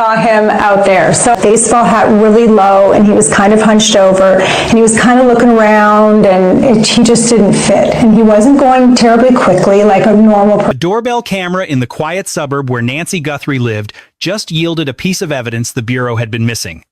saw him out there. So baseball hat really low, and he was kind of hunched over, and he was kind of looking around, and he just didn't fit. And he wasn't going terribly quickly like a normal person. A doorbell camera in the quiet suburb where Nancy Guthrie lived just yielded a piece of evidence the Bureau had been missing.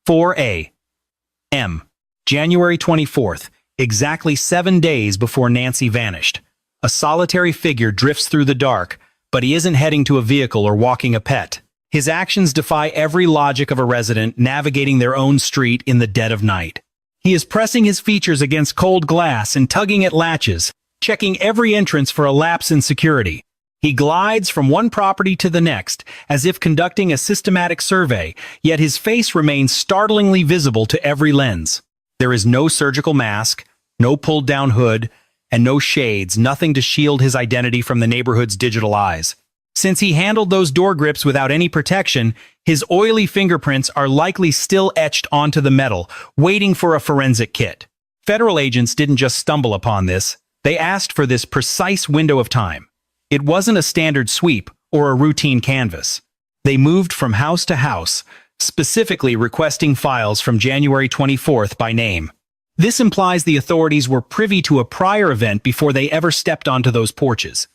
4 a.m. January 24th, exactly 7 days before Nancy vanished. A solitary figure drifts through the dark, but he isn't heading to a vehicle or walking a pet. His actions defy every logic of a resident navigating their own street in the dead of night. He is pressing his features against cold glass and tugging at latches, checking every entrance for a lapse in security. He glides from one property to the next, as if conducting a systematic survey, yet his face remains startlingly visible to every lens. There is no surgical mask, no pulled-down hood, and no shades, nothing to shield his identity from the neighborhood's digital eyes. Since he handled those door grips without any protection, his oily fingerprints are likely still etched onto the metal, waiting for a forensic kit. Federal agents didn't just stumble upon this, they asked for this precise window of time. It wasn't a standard sweep or a routine canvass. They moved from house to house, specifically requesting files from January 24th by name. This implies the authorities were privy to a prior event before they ever stepped onto those porches.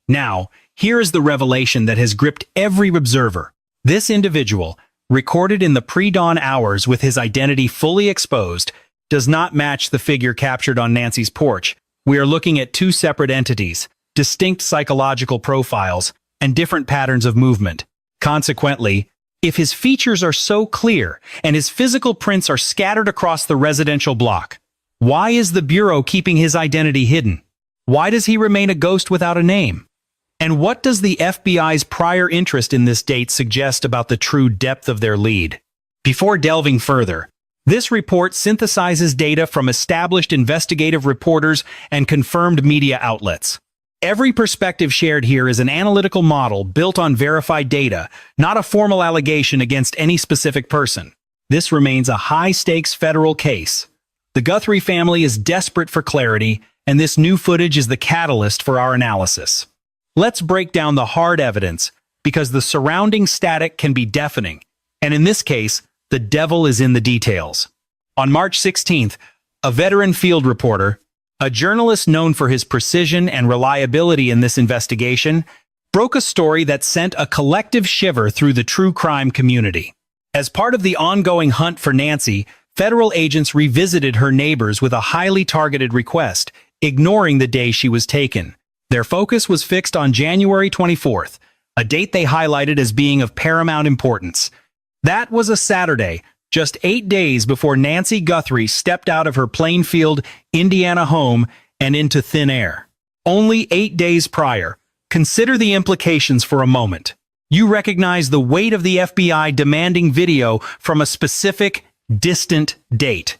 Now, here is the revelation that has gripped every observer. This individual, recorded in the pre-dawn hours with his identity fully exposed, does not match the figure captured on Nancy's porch. We are looking at two separate entities, distinct psychological profiles, and different patterns of movement. Consequently, if his features are so clear and his physical prints are scattered across the residential block, why is the Bureau keeping his identity hidden? Why does he remain a ghost without a name? And what does the FBI's prior interest in this date suggest about the true depth of their lead? Before delving further, this report synthesizes data from established investigative reporters and confirmed media outlets. Every perspective shared here is an analytical model built on verified data, not a formal allegation against any specific person. This remains a high-stakes federal case. The Guthrie family is desperate for clarity, and this new footage is the catalyst for our analysis. Let's break down the hard evidence, because the surrounding static can be deafening, and in this case, the devil is in the details. On March 16th, a veteran field reporter, a journalist known for his precision and reliability in this investigation, broke a story that sent a collective shiver through the true crime community. As part of the ongoing hunt for Nancy, federal agents revisited her neighbors with a highly targeted request, ignoring the day she was taken. Their focus was fixed on January 24th, a date they highlighted as being of paramount importance. That was a Saturday, just 8 days before Nancy Guthrie stepped out of her Plainfield, Indiana home and into thin air. Only 8 days prior. Consider the implications for a moment. You recognize the weight of the FBI demanding video from a specific, distant date.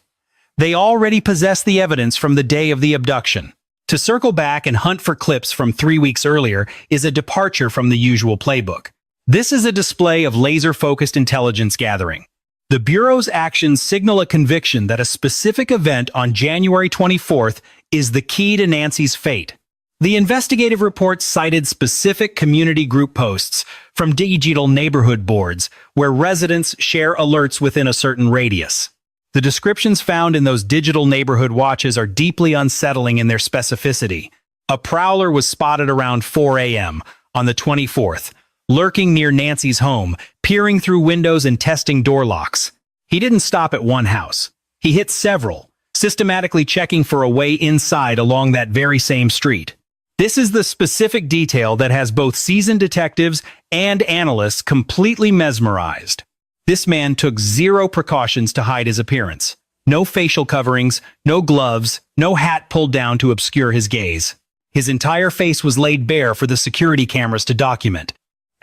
They already possess the evidence from the day of the abduction. To circle back and hunt for clips from 3 weeks earlier is a departure from the usual playbook. This is a display of laser-focused intelligence gathering. The Bureau's actions signal a conviction that a specific event on January 24th is the key to Nancy's fate. The investigative report cited specific community group posts from digital neighborhood boards where residents share alerts within a certain radius. The descriptions found in those digital neighborhood watches are deeply unsettling in their specificity. A prowler was spotted around 4 a.m. on the 24th, lurking near Nancy's home, peering through windows and testing door locks. He didn't stop at one house. He hit several, systematically checking for a way inside along that very same street. This is the specific detail that has both seasoned detectives and analysts completely mesmerized. This man took zero precautions to hide his appearance. No facial coverings, no gloves, no hat pulled down to obscure his gaze. His entire face was laid bare for the security cameras to document.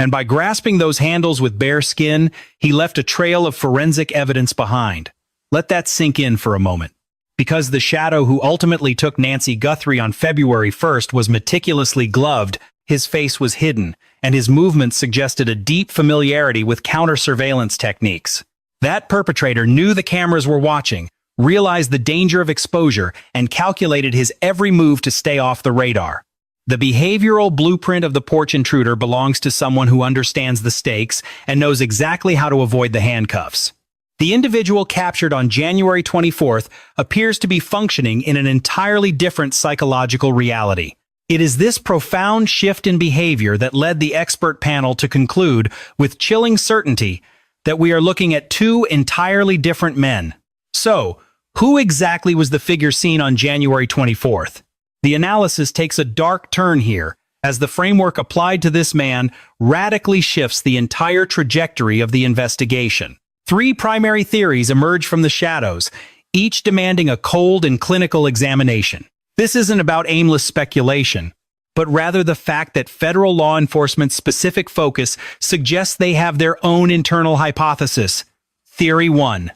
And by grasping those handles with bare skin, he left a trail of forensic evidence behind. Let that sink in for a moment. Because the shadow who ultimately took Nancy Guthrie on February 1st was meticulously gloved, his face was hidden, and his movements suggested a deep familiarity with counter-surveillance techniques. That perpetrator knew the cameras were watching, realized the danger of exposure, and calculated his every move to stay off the radar. The behavioral blueprint of the porch intruder belongs to someone who understands the stakes and knows exactly how to avoid the handcuffs. The individual captured on January 24th appears to be functioning in an entirely different psychological reality. It is this profound shift in behavior that led the expert panel to conclude, with chilling certainty, that we are looking at two entirely different men. So, who exactly was the figure seen on January 24th? The analysis takes a dark turn here, as the framework applied to this man radically shifts the entire trajectory of the investigation. Three primary theories emerge from the shadows, each demanding a cold and clinical examination. This isn't about aimless speculation, but rather the fact that federal law enforcement's specific focus suggests they have their own internal hypothesis. Theory 1.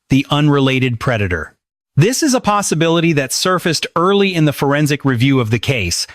The unrelated predator. This is a possibility that surfaced early in the forensic review of the case,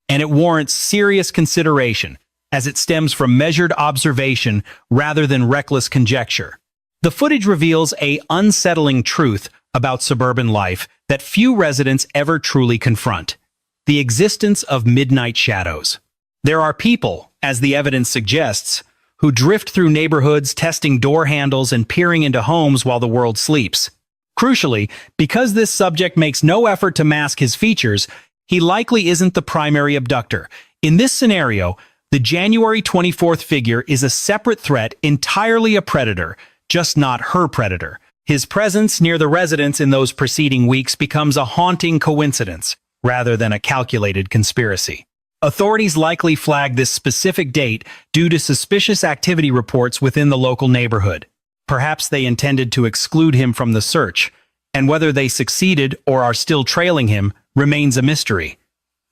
and it warrants serious consideration, as it stems from measured observation rather than reckless conjecture. The footage reveals an unsettling truth about suburban life that few residents ever truly confront: the existence of midnight shadows. There are people, as the evidence suggests, who drift through neighborhoods testing door handles and peering into homes while the world sleeps. Crucially, because this subject makes no effort to mask his features, he likely isn't the primary abductor. In this scenario, the January 24th figure is a separate threat, entirely a predator, just not her predator. His presence near the residence in those preceding weeks becomes a haunting coincidence, rather than a calculated conspiracy. Authorities likely flagged this specific date due to suspicious activity reports within the local neighborhood. Perhaps they intended to exclude him from the search, and whether they succeeded or are still trailing him remains a mystery.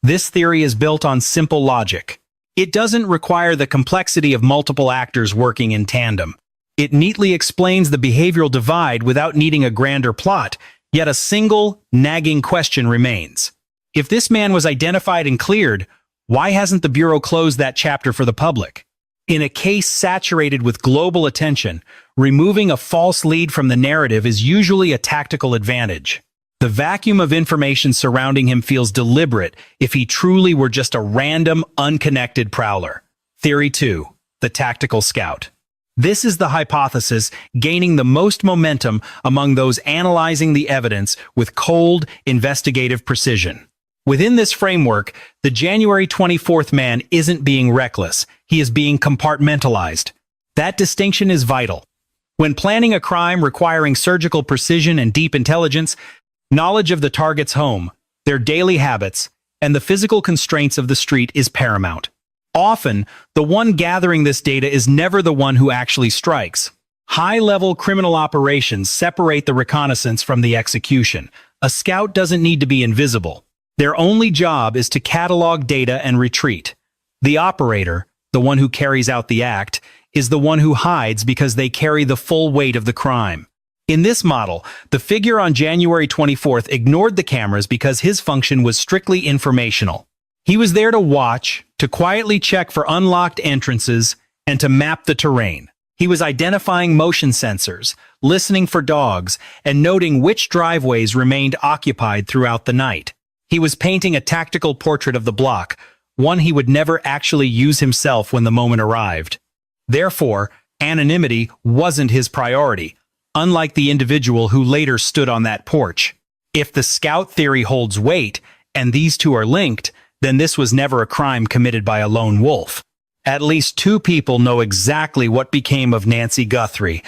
This theory is built on simple logic. It doesn't require the complexity of multiple actors working in tandem. It neatly explains the behavioral divide without needing a grander plot, yet a single, nagging question remains. If this man was identified and cleared, why hasn't the Bureau closed that chapter for the public? In a case saturated with global attention, removing a false lead from the narrative is usually a tactical advantage. The vacuum of information surrounding him feels deliberate if he truly were just a random, unconnected prowler. Theory 2. The tactical scout. This is the hypothesis gaining the most momentum among those analyzing the evidence with cold, investigative precision. Within this framework, the January 24th man isn't being reckless, he is being compartmentalized. That distinction is vital. When planning a crime requiring surgical precision and deep intelligence, knowledge of the target's home, their daily habits, and the physical constraints of the street is paramount. Often, the one gathering this data is never the one who actually strikes. High-level criminal operations separate the reconnaissance from the execution. A scout doesn't need to be invisible. Their only job is to catalog data and retreat. The operator, the one who carries out the act, is the one who hides because they carry the full weight of the crime. In this model, the figure on January 24th ignored the cameras because his function was strictly informational. He was there to watch, to quietly check for unlocked entrances, and to map the terrain. He was identifying motion sensors, listening for dogs, and noting which driveways remained occupied throughout the night. He was painting a tactical portrait of the block, one he would never actually use himself when the moment arrived. Therefore, anonymity wasn't his priority, unlike the individual who later stood on that porch. If the scout theory holds weight, and these two are linked, then this was never a crime committed by a lone wolf. At least two people know exactly what became of Nancy Guthrie.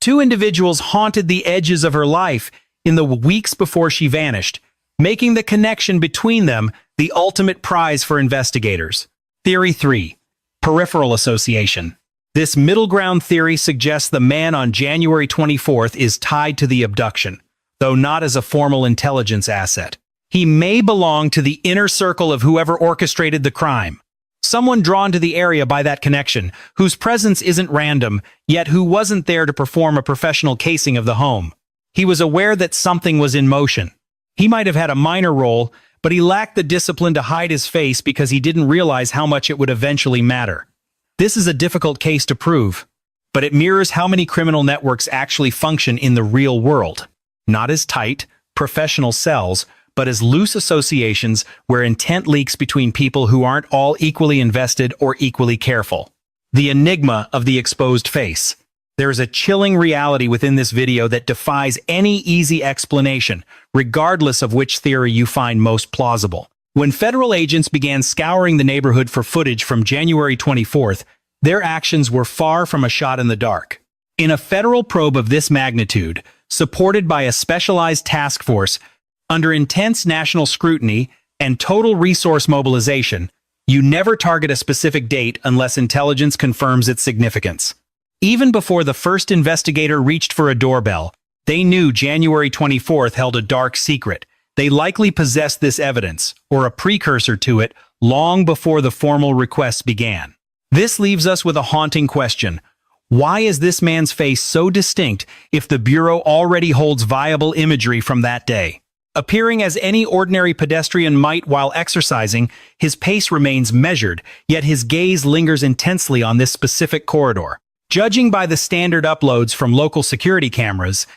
Two individuals haunted the edges of her life in the weeks before she vanished, making the connection between them the ultimate prize for investigators. Theory 3. Peripheral association. This middle ground theory suggests the man on January 24th is tied to the abduction, though not as a formal intelligence asset. He may belong to the inner circle of whoever orchestrated the crime. Someone drawn to the area by that connection, whose presence isn't random, yet who wasn't there to perform a professional casing of the home. He was aware that something was in motion. He might have had a minor role, but he lacked the discipline to hide his face because he didn't realize how much it would eventually matter. This is a difficult case to prove, but it mirrors how many criminal networks actually function in the real world. Not as tight, professional cells, but as loose associations where intent leaks between people who aren't all equally invested or equally careful. The enigma of the exposed face. There is a chilling reality within this video that defies any easy explanation, regardless of which theory you find most plausible. When federal agents began scouring the neighborhood for footage from January 24th, their actions were far from a shot in the dark. In a federal probe of this magnitude, supported by a specialized task force, under intense national scrutiny and total resource mobilization, you never target a specific date unless intelligence confirms its significance. Even before the first investigator reached for a doorbell, they knew January 24th held a dark secret. They likely possessed this evidence, or a precursor to it, long before the formal requests began. This leaves us with a haunting question. Why is this man's face so distinct if the Bureau already holds viable imagery from that day? Appearing as any ordinary pedestrian might while exercising, his pace remains measured, yet his gaze lingers intensely on this specific corridor. Judging by the standard uploads from local security cameras,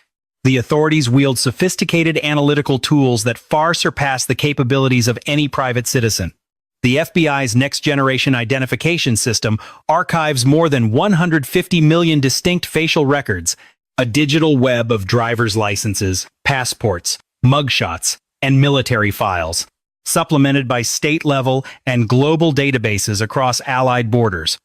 the authorities wield sophisticated analytical tools that far surpass the capabilities of any private citizen. The FBI's next-generation identification system archives more than 150 million distinct facial records, a digital web of driver's licenses, passports, mugshots, and military files, supplemented by state-level and global databases across allied borders.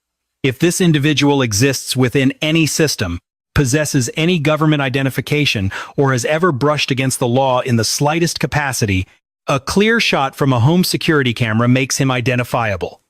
If this individual exists within any system, possesses any government identification, or has ever brushed against the law in the slightest capacity, a clear shot from a home security camera makes him identifiable.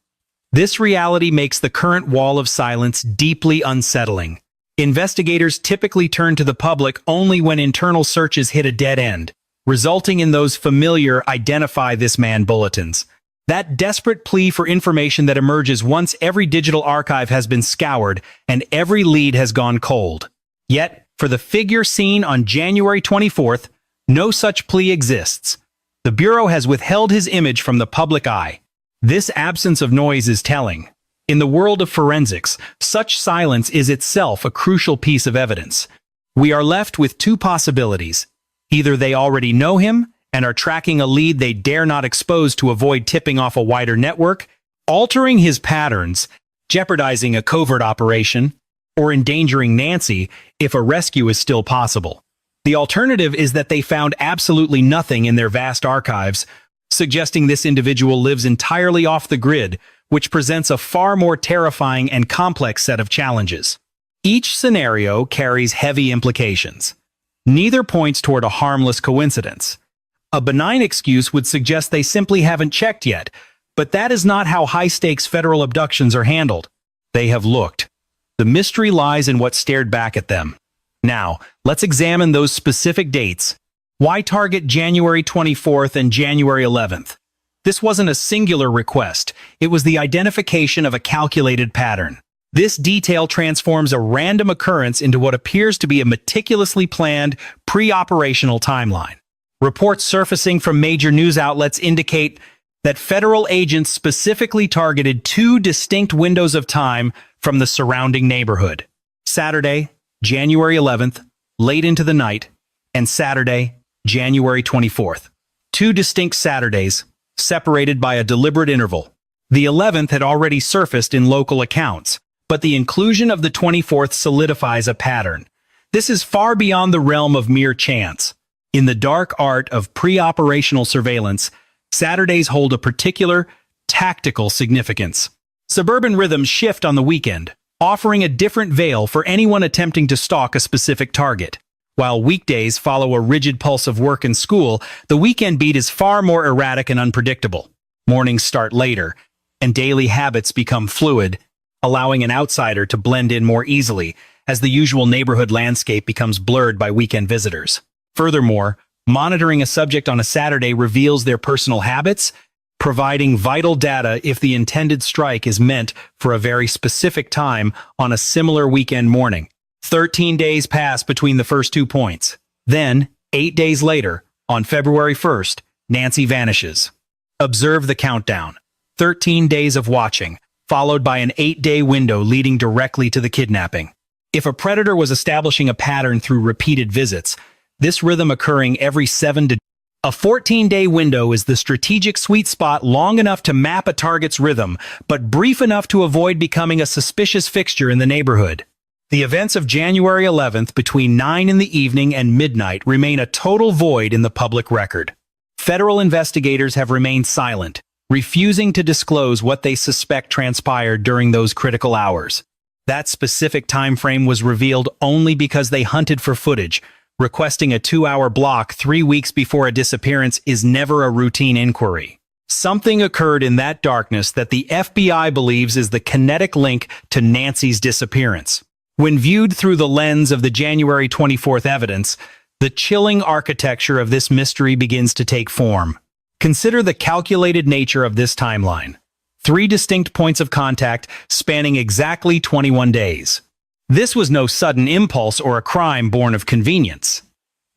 This reality makes the current wall of silence deeply unsettling. Investigators typically turn to the public only when internal searches hit a dead end, resulting in those familiar "identify this man" bulletins. That desperate plea for information that emerges once every digital archive has been scoured and every lead has gone cold. Yet, for the figure seen on January 24th, no such plea exists. The Bureau has withheld his image from the public eye. This absence of noise is telling. In the world of forensics, such silence is itself a crucial piece of evidence. We are left with two possibilities. Either they already know him and are tracking a lead they dare not expose to avoid tipping off a wider network, altering his patterns, jeopardizing a covert operation, or endangering Nancy if a rescue is still possible. The alternative is that they found absolutely nothing in their vast archives, suggesting this individual lives entirely off the grid, which presents a far more terrifying and complex set of challenges. Each scenario carries heavy implications. Neither points toward a harmless coincidence. A benign excuse would suggest they simply haven't checked yet, but that is not how high-stakes federal abductions are handled. They have looked. The mystery lies in what stared back at them. Now, let's examine those specific dates. Why target January 24th and January 11th? This wasn't a singular request. It was the identification of a calculated pattern. This detail transforms a random occurrence into what appears to be a meticulously planned, pre-operational timeline. Reports surfacing from major news outlets indicate that federal agents specifically targeted two distinct windows of time from the surrounding neighborhood. Saturday, January 11th, late into the night, and Saturday, January 24th. Two distinct Saturdays, separated by a deliberate interval. The 11th had already surfaced in local accounts, but the inclusion of the 24th solidifies a pattern. This is far beyond the realm of mere chance. In the dark art of pre-operational surveillance, Saturdays hold a particular, tactical significance. Suburban rhythms shift on the weekend, offering a different veil for anyone attempting to stalk a specific target. While weekdays follow a rigid pulse of work and school, the weekend beat is far more erratic and unpredictable. Mornings start later, and daily habits become fluid, allowing an outsider to blend in more easily as the usual neighborhood landscape becomes blurred by weekend visitors. Furthermore, monitoring a subject on a Saturday reveals their personal habits, providing vital data if the intended strike is meant for a very specific time on a similar weekend morning. 13 days pass between the first 2 points. Then, 8 days later, on February 1st, Nancy vanishes. Observe the countdown. 13 days of watching, followed by an 8-day window leading directly to the kidnapping. If a predator was establishing a pattern through repeated visits, this rhythm occurring every 7 to A 14-day window is the strategic sweet spot, long enough to map a target's rhythm, but brief enough to avoid becoming a suspicious fixture in the neighborhood. The events of January 11th between 9 in the evening and midnight remain a total void in the public record. Federal investigators have remained silent, refusing to disclose what they suspect transpired during those critical hours. That specific time frame was revealed only because they hunted for footage. Requesting a 2-hour block 3 weeks before a disappearance is never a routine inquiry. Something occurred in that darkness that the FBI believes is the kinetic link to Nancy's disappearance. When viewed through the lens of the January 24th evidence, the chilling architecture of this mystery begins to take form. Consider the calculated nature of this timeline. 3 distinct points of contact spanning exactly 21 days. This was no sudden impulse or a crime born of convenience.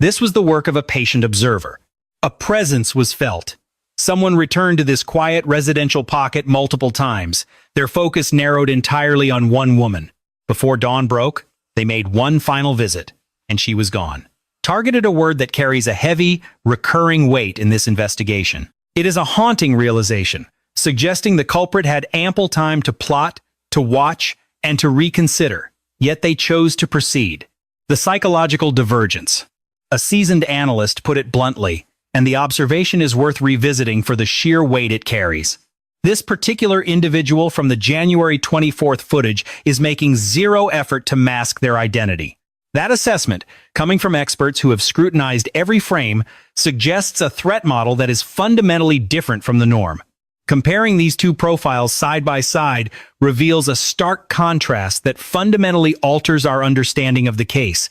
This was the work of a patient observer. A presence was felt. Someone returned to this quiet residential pocket multiple times, their focus narrowed entirely on one woman. Before dawn broke, they made one final visit, and she was gone. Targeted, a word that carries a heavy, recurring weight in this investigation. It is a haunting realization, suggesting the culprit had ample time to plot, to watch, and to reconsider. Yet they chose to proceed. The psychological divergence. A seasoned analyst put it bluntly, and the observation is worth revisiting for the sheer weight it carries. This particular individual from the January 24th footage is making zero effort to mask their identity. That assessment, coming from experts who have scrutinized every frame, suggests a threat model that is fundamentally different from the norm. Comparing these two profiles side by side reveals a stark contrast that fundamentally alters our understanding of the case.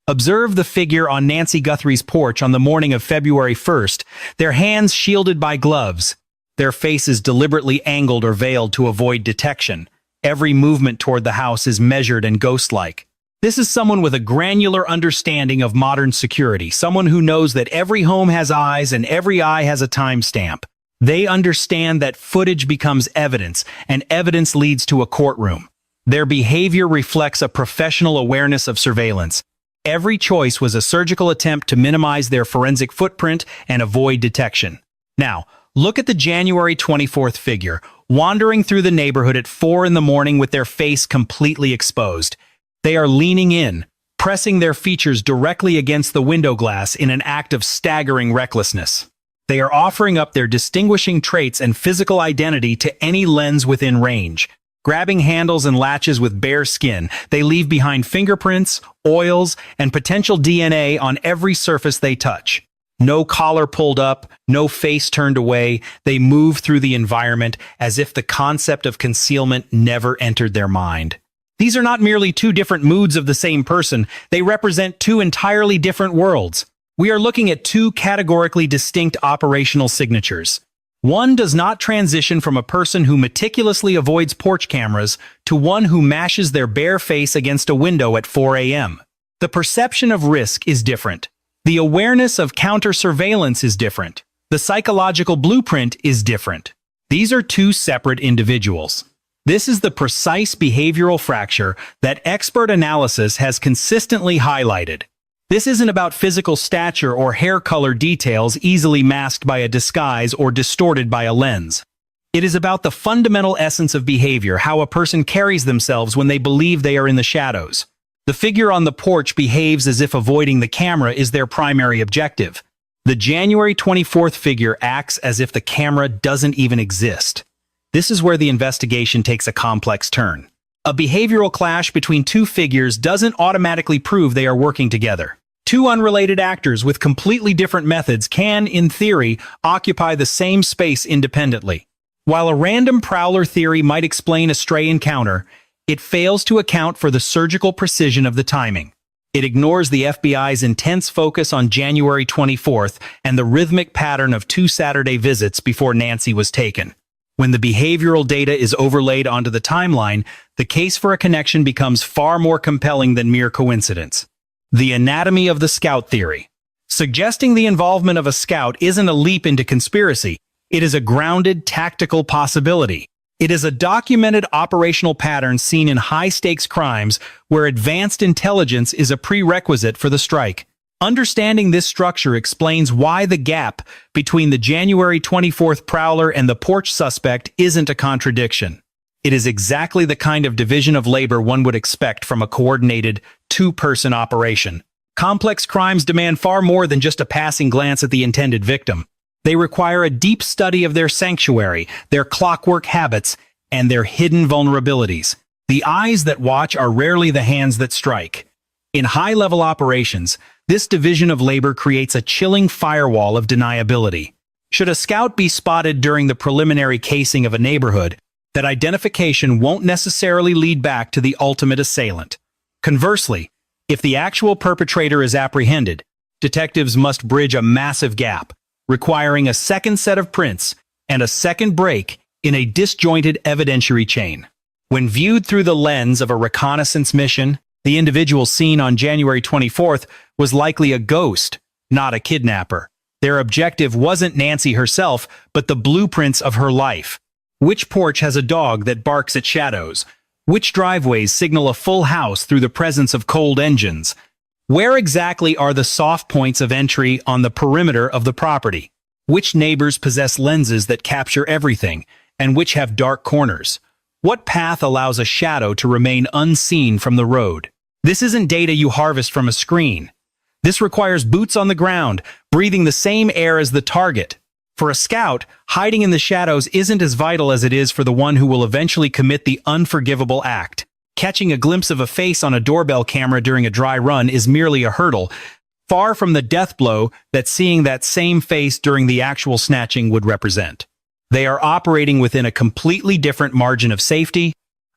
Observe the figure on Nancy Guthrie's porch on the morning of February 1st, their hands shielded by gloves, their faces deliberately angled or veiled to avoid detection. Every movement toward the house is measured and ghost-like. This is someone with a granular understanding of modern security, someone who knows that every home has eyes and every eye has a timestamp. They understand that footage becomes evidence, and evidence leads to a courtroom. Their behavior reflects a professional awareness of surveillance. Every choice was a surgical attempt to minimize their forensic footprint and avoid detection. Now, look at the January 24th figure, wandering through the neighborhood at 4 in the morning with their face completely exposed. They are leaning in, pressing their features directly against the window glass in an act of staggering recklessness. They are offering up their distinguishing traits and physical identity to any lens within range. Grabbing handles and latches with bare skin, they leave behind fingerprints, oils, and potential DNA on every surface they touch. No collar pulled up, no face turned away, they move through the environment as if the concept of concealment never entered their mind. These are not merely 2 different moods of the same person, they represent 2 entirely different worlds. We are looking at 2 categorically distinct operational signatures. One does not transition from a person who meticulously avoids porch cameras to one who mashes their bare face against a window at 4 a.m. The perception of risk is different. The awareness of counter-surveillance is different. The psychological blueprint is different. These are 2 separate individuals. This is the precise behavioral fracture that expert analysis has consistently highlighted. This isn't about physical stature or hair color details easily masked by a disguise or distorted by a lens. It is about the fundamental essence of behavior, how a person carries themselves when they believe they are in the shadows. The figure on the porch behaves as if avoiding the camera is their primary objective. The January 24th figure acts as if the camera doesn't even exist. This is where the investigation takes a complex turn. A behavioral clash between 2 figures doesn't automatically prove they are working together. 2 unrelated actors with completely different methods can, in theory, occupy the same space independently. While a random prowler theory might explain a stray encounter, it fails to account for the surgical precision of the timing. It ignores the FBI's intense focus on January 24th and the rhythmic pattern of 2 Saturday visits before Nancy was taken. When the behavioral data is overlaid onto the timeline, the case for a connection becomes far more compelling than mere coincidence. The anatomy of the scout theory. Suggesting the involvement of a scout isn't a leap into conspiracy. It is a grounded, tactical possibility. It is a documented operational pattern seen in high-stakes crimes where advanced intelligence is a prerequisite for the strike. Understanding this structure explains why the gap between the January 24th prowler and the porch suspect isn't a contradiction. It is exactly the kind of division of labor one would expect from a coordinated, two-person operation. Complex crimes demand far more than just a passing glance at the intended victim. They require a deep study of their sanctuary, their clockwork habits, and their hidden vulnerabilities. The eyes that watch are rarely the hands that strike. In high-level operations, this division of labor creates a chilling firewall of deniability. Should a scout be spotted during the preliminary casing of a neighborhood, that identification won't necessarily lead back to the ultimate assailant. Conversely, if the actual perpetrator is apprehended, detectives must bridge a massive gap, requiring a second set of prints and a second break in a disjointed evidentiary chain. When viewed through the lens of a reconnaissance mission, the individual seen on January 24th was likely a ghost, not a kidnapper. Their objective wasn't Nancy herself, but the blueprints of her life. Which porch has a dog that barks at shadows? Which driveways signal a full house through the presence of cold engines? Where exactly are the soft points of entry on the perimeter of the property? Which neighbors possess lenses that capture everything, and which have dark corners? What path allows a shadow to remain unseen from the road? This isn't data you harvest from a screen. This requires boots on the ground, breathing the same air as the target. For a scout, hiding in the shadows isn't as vital as it is for the one who will eventually commit the unforgivable act. Catching a glimpse of a face on a doorbell camera during a dry run is merely a hurdle, far from the death blow that seeing that same face during the actual snatching would represent. They are operating within a completely different margin of safety,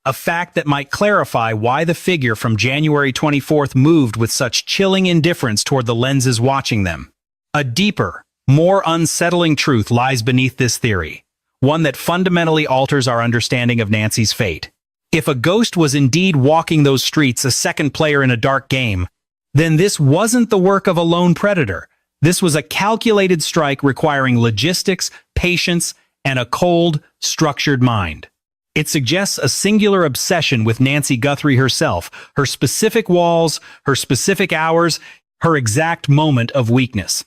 a fact that might clarify why the figure from January 24th moved with such chilling indifference toward the lenses watching them. A deeper, more unsettling truth lies beneath this theory, one that fundamentally alters our understanding of Nancy's fate. If a ghost was indeed walking those streets, a second player in a dark game, then this wasn't the work of a lone predator. This was a calculated strike requiring logistics, patience, and a cold, structured mind. It suggests a singular obsession with Nancy Guthrie herself, her specific walls, her specific hours, her exact moment of weakness.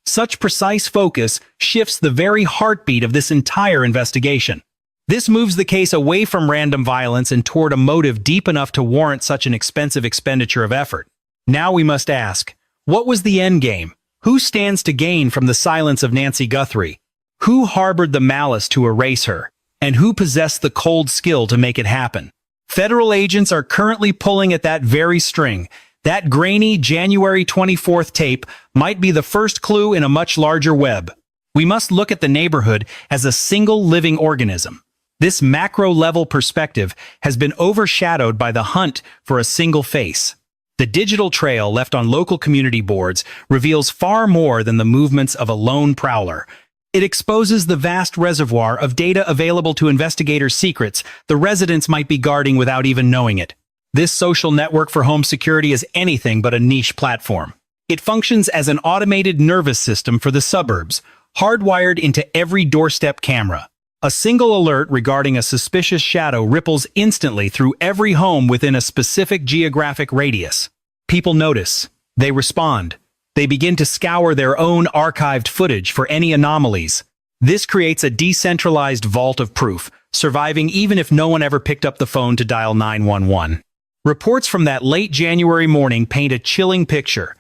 Such precise focus shifts the very heartbeat of this entire investigation. This moves the case away from random violence and toward a motive deep enough to warrant such an expensive expenditure of effort. Now we must ask, what was the end game? Who stands to gain from the silence of Nancy Guthrie? Who harbored the malice to erase her? And who possessed the cold skill to make it happen? Federal agents are currently pulling at that very string. That grainy January 24th tape might be the first clue in a much larger web. We must look at the neighborhood as a single living organism. This macro-level perspective has been overshadowed by the hunt for a single face. The digital trail left on local community boards reveals far more than the movements of a lone prowler. It exposes the vast reservoir of data available to investigators' secrets the residents might be guarding without even knowing it. This social network for home security is anything but a niche platform. It functions as an automated nervous system for the suburbs, hardwired into every doorstep camera. A single alert regarding a suspicious shadow ripples instantly through every home within a specific geographic radius. People notice. They respond. They begin to scour their own archived footage for any anomalies. This creates a decentralized vault of proof, surviving even if no one ever picked up the phone to dial 911. Reports from that late January morning paint a chilling picture.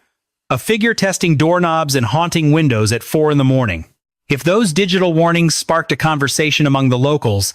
A figure testing doorknobs and haunting windows at 4 in the morning. If those digital warnings sparked a conversation among the locals,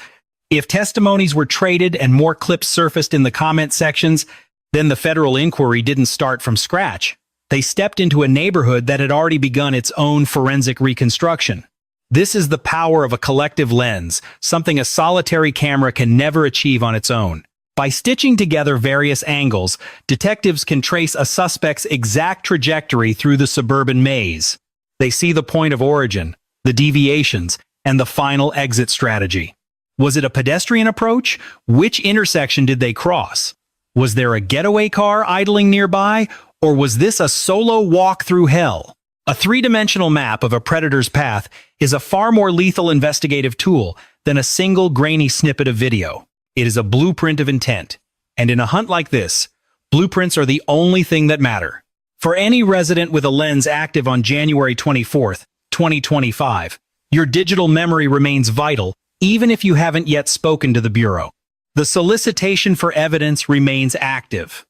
if testimonies were traded and more clips surfaced in the comment sections, then the federal inquiry didn't start from scratch. They stepped into a neighborhood that had already begun its own forensic reconstruction. This is the power of a collective lens, something a solitary camera can never achieve on its own. By stitching together various angles, detectives can trace a suspect's exact trajectory through the suburban maze. They see the point of origin, the deviations, and the final exit strategy. Was it a pedestrian approach? Which intersection did they cross? Was there a getaway car idling nearby, or was this a solo walk through hell? A three-dimensional map of a predator's path is a far more lethal investigative tool than a single grainy snippet of video. It is a blueprint of intent. And in a hunt like this, blueprints are the only thing that matter. For any resident with a lens active on January 24th, 2025, your digital memory remains vital, even if you haven't yet spoken to the Bureau. The solicitation for evidence remains active.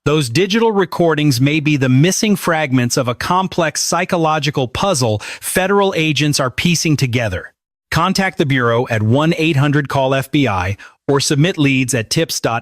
Those digital recordings may be the missing fragments of a complex psychological puzzle federal agents are piecing together. Contact the Bureau at 1-800-CALL-FBI or submit leads at tips.fbi.gov.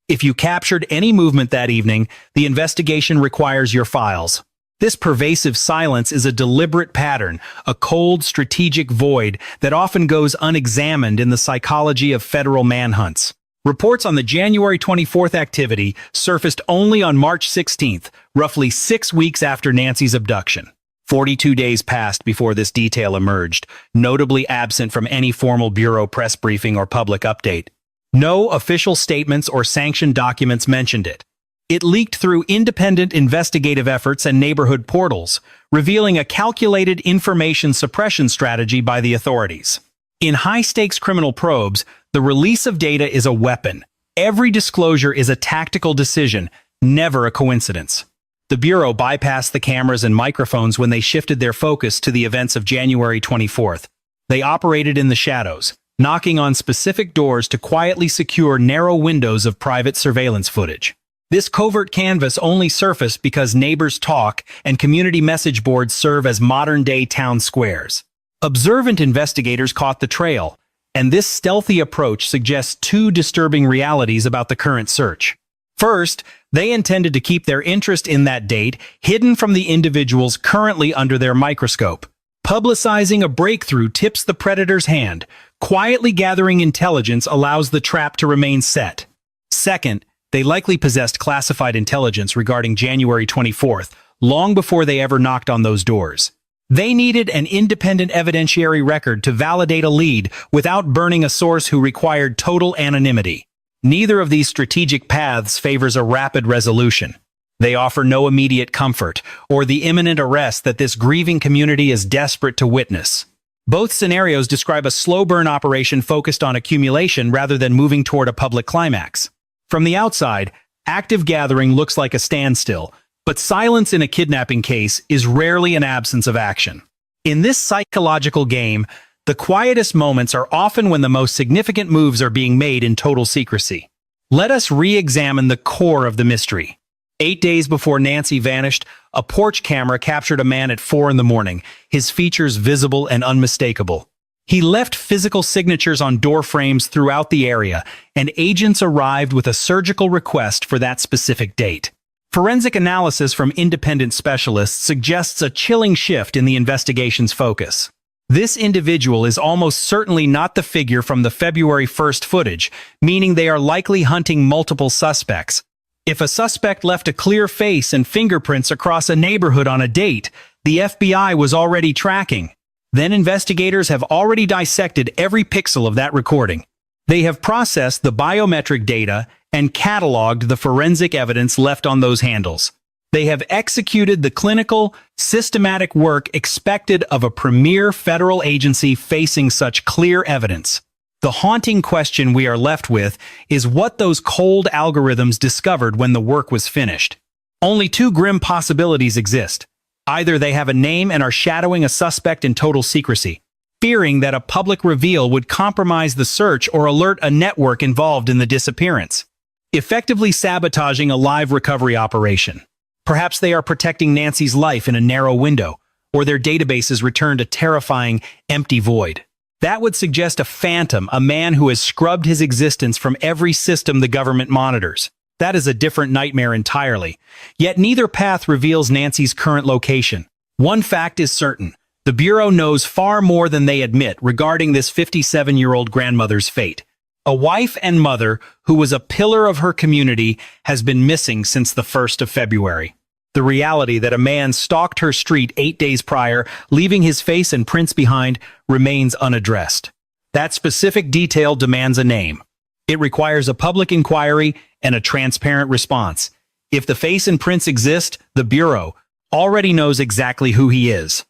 If you captured any movement that evening, the investigation requires your files. This pervasive silence is a deliberate pattern, a cold, strategic void that often goes unexamined in the psychology of federal manhunts. Reports on the January 24th activity surfaced only on March 16th, roughly 6 weeks after Nancy's abduction. 42 days passed before this detail emerged, notably absent from any formal Bureau press briefing or public update. No official statements or sanctioned documents mentioned it. It leaked through independent investigative efforts and neighborhood portals, revealing a calculated information suppression strategy by the authorities. In high-stakes criminal probes, the release of data is a weapon. Every disclosure is a tactical decision, never a coincidence. The Bureau bypassed the cameras and microphones when they shifted their focus to the events of January 24th. They operated in the shadows, knocking on specific doors to quietly secure narrow windows of private surveillance footage. This covert canvas only surfaced because neighbors talk and community message boards serve as modern-day town squares. Observant investigators caught the trail, and this stealthy approach suggests two disturbing realities about the current search. First, they intended to keep their interest in that date hidden from the individuals currently under their microscope. Publicizing a breakthrough tips the predator's hand. Quietly gathering intelligence allows the trap to remain set. Second, they likely possessed classified intelligence regarding January 24th, long before they ever knocked on those doors. They needed an independent evidentiary record to validate a lead without burning a source who required total anonymity. Neither of these strategic paths favors a rapid resolution. They offer no immediate comfort or the imminent arrest that this grieving community is desperate to witness. Both scenarios describe a slow-burn operation focused on accumulation rather than moving toward a public climax. From the outside, active gathering looks like a standstill, but silence in a kidnapping case is rarely an absence of action. In this psychological game, the quietest moments are often when the most significant moves are being made in total secrecy. Let us re-examine the core of the mystery. 8 days before Nancy vanished, a porch camera captured a man at 4 a.m, his features visible and unmistakable. He left physical signatures on door frames throughout the area, and agents arrived with a surgical request for that specific date. Forensic analysis from independent specialists suggests a chilling shift in the investigation's focus. This individual is almost certainly not the figure from the February 1st footage, meaning they are likely hunting multiple suspects. If a suspect left a clear face and fingerprints across a neighborhood on a date, the FBI was already tracking. Then investigators have already dissected every pixel of that recording. They have processed the biometric data and cataloged the forensic evidence left on those handles. They have executed the clinical, systematic work expected of a premier federal agency facing such clear evidence. The haunting question we are left with is what those cold algorithms discovered when the work was finished. Only two grim possibilities exist. Either they have a name and are shadowing a suspect in total secrecy, fearing that a public reveal would compromise the search or alert a network involved in the disappearance, effectively sabotaging a live recovery operation. Perhaps they are protecting Nancy's life in a narrow window, or their databases returned a terrifying, empty void. That would suggest a phantom, a man who has scrubbed his existence from every system the government monitors. That is a different nightmare entirely. Yet neither path reveals Nancy's current location. One fact is certain. The Bureau knows far more than they admit regarding this 57-year-old grandmother's fate. A wife and mother who was a pillar of her community has been missing since the 1st of February. The reality that a man stalked her street 8 days prior, leaving his face and prints behind, remains unaddressed. That specific detail demands a name. It requires a public inquiry and a transparent response. If the face and prints exist, the Bureau already knows exactly who he is.